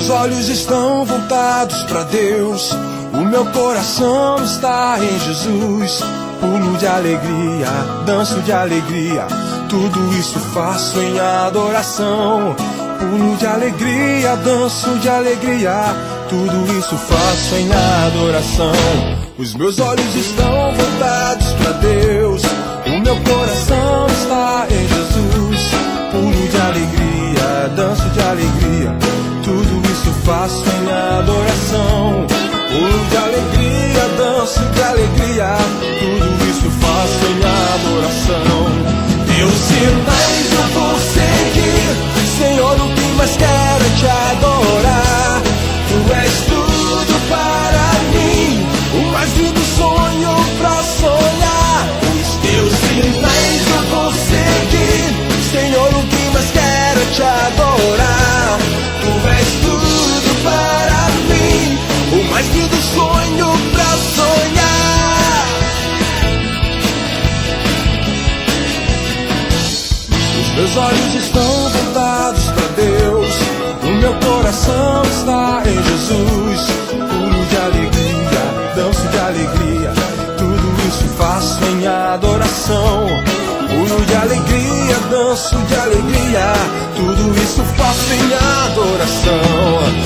meus olhos estão voltados para Deus, o meu coração está em Jesus. Pulo de alegria, danço de alegria, tudo isso faço em adoração. Pulo de alegria, danço de alegria, tudo isso faço em adoração. Os meus olhos estão voltados para Deus, o meu coração está em Jesus. Pulo de alegria, danço de alegria, tudo isso faço em adoração. Pulo de alegria, danço de alegria, tudo isso faço em adoração. Teus sinais eu vou seguir, Senhor, o que mais quero é te adorar. Tu és tudo para mim, o mais lindo sonho pra sonhar. Os teus sinais eu vou seguir, Senhor, o que mais quero é te adorar. Tu és tudo para mim, o mais lindo sonho pra sonhar. Os meus olhos estão voltados para Deus, o meu coração está em Jesus. Pulo de alegria, danço de alegria, tudo isso faço em adoração. Pulo de alegria, danço de alegria, tudo isso faço em adoração.